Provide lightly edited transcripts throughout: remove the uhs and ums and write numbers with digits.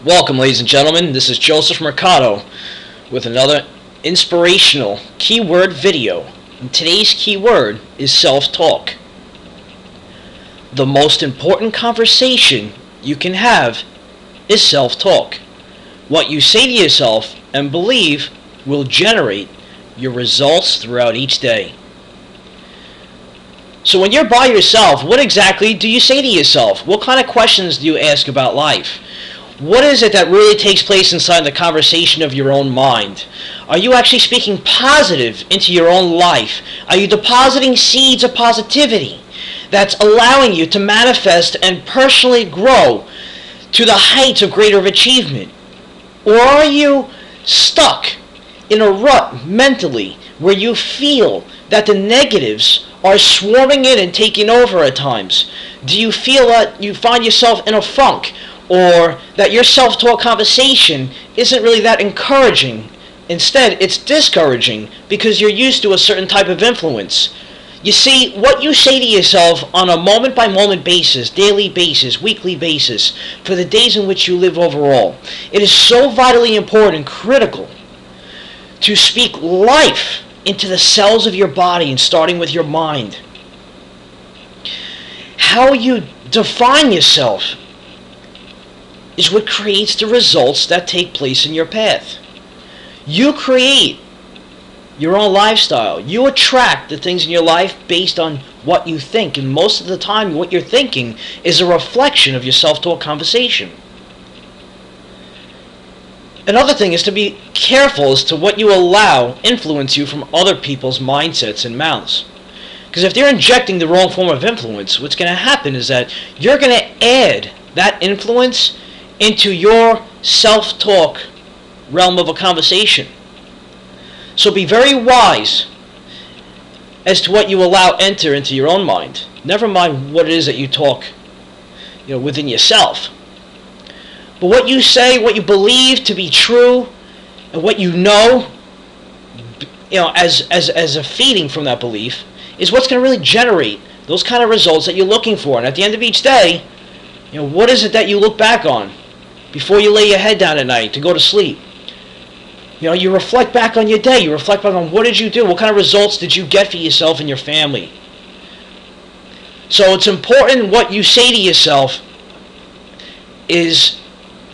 Welcome, ladies and gentlemen. This is Joseph Mercado with another inspirational keyword video. And today's keyword is self-talk. The most important conversation you can have is self-talk. What you say to yourself and believe will generate your results throughout each day. So when you're by yourself, what exactly do you say to yourself? What kind of questions do you ask about life? What is it that really takes place inside the conversation of your own mind? Are you actually speaking positive into your own life? Are you depositing seeds of positivity that's allowing you to manifest and personally grow to the heights of greater achievement? Or are you stuck in a rut mentally where you feel that the negatives are swarming in and taking over at times? Do you feel that you find yourself in a funk, or that your self-talk conversation isn't really that encouraging? Instead, it's discouraging because you're used to a certain type of influence. You see, what you say to yourself on a moment-by-moment basis, daily basis, weekly basis, for the days in which you live overall, it is so vitally important and critical to speak life into the cells of your body, and starting with your mind. How you define yourself is what creates the results that take place in your path. You create your own lifestyle. You attract the things in your life based on what you think, and most of the time what you're thinking is a reflection of your self-talk conversation. Another thing is to be careful as to what you allow influence you from other people's mindsets and mouths. Because if they're injecting the wrong form of influence, what's going to happen is that you're going to add that influence into your self-talk realm of a conversation. So be very wise as to what you allow enter into your own mind. Never mind what it is that you talk, within yourself. But what you say, what you believe to be true, and what you know, as a feeding from that belief, is what's going to really generate those kind of results that you're looking for. And at the end of each day, what is it that you look back on before you lay your head down at night to go to sleep? You reflect back on your day. You reflect back on what did you do? What kind of results did you get for yourself and your family? So it's important what you say to yourself is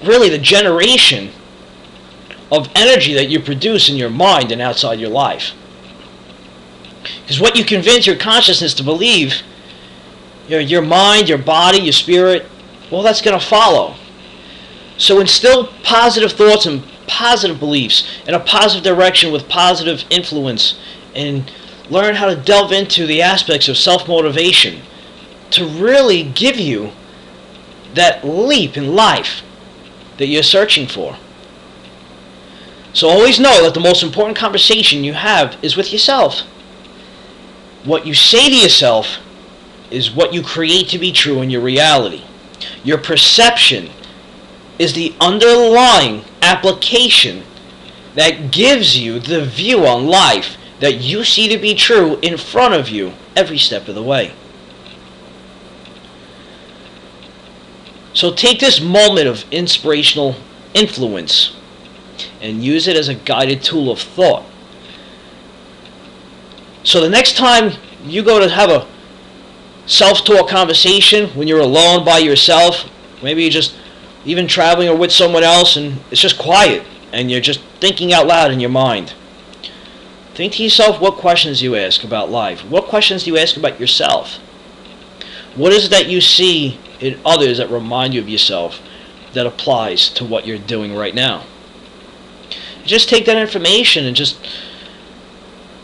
really the generation of energy that you produce in your mind and outside your life. Because what you convince your consciousness to believe, your mind, your body, your spirit, well, that's going to follow. So instill positive thoughts and positive beliefs in a positive direction with positive influence, and learn how to delve into the aspects of self-motivation to really give you that leap in life that you're searching for. So always know that the most important conversation you have is with yourself. What you say to yourself is what you create to be true in your reality. Your perception is the underlying application that gives you the view on life that you see to be true in front of you every step of the way. So take this moment of inspirational influence and use it as a guided tool of thought. So the next time you go to have a self-talk conversation when you're alone by yourself, maybe you're just even traveling or with someone else and it's just quiet and you're just thinking out loud in your mind, think to yourself what questions you ask about life. What questions do you ask about yourself? What is it that you see in others that remind you of yourself that applies to what you're doing right now? Just take that information and just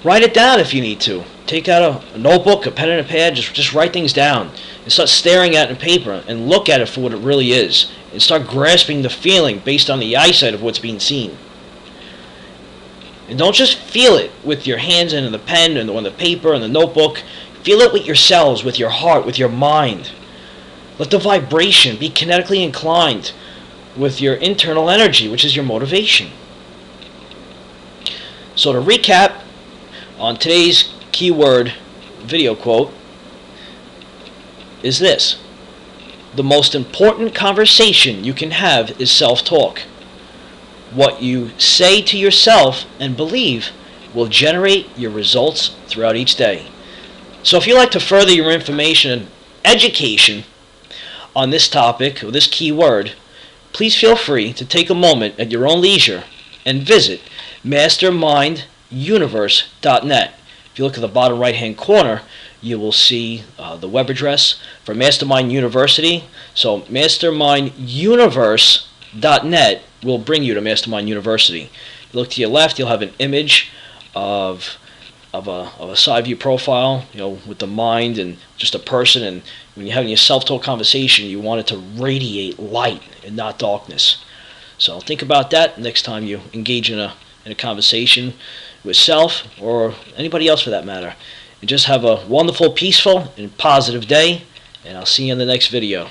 write it down if you need to. Take out a notebook, a pen and a pad, just write things down and start staring at it in paper and look at it for what it really is, and start grasping the feeling based on the eyesight of what's being seen. And don't just feel it with your hands and the pen and on the paper and the notebook. Feel it with yourselves, with your heart, with your mind. Let the vibration be kinetically inclined with your internal energy, which is your motivation. So to recap on today's keyword video quote is this: The most important conversation you can have is self-talk. What you say to yourself and believe will generate your results throughout each day. So if you'd like to further your information and education on this topic or this keyword, please feel free to take a moment at your own leisure and visit masterminduniverse.net. If you look at the bottom right hand corner, you will see the web address for Mastermind University. So masterminduniverse.net will bring you to Mastermind University. You look to your left, you'll have an image of a side view profile, with the mind and just a person. And when you're having your self-talk conversation, you want it to radiate light and not darkness. So think about that next time you engage in a conversation with self or anybody else for that matter. And just have a wonderful, peaceful, and positive day. And I'll see you in the next video.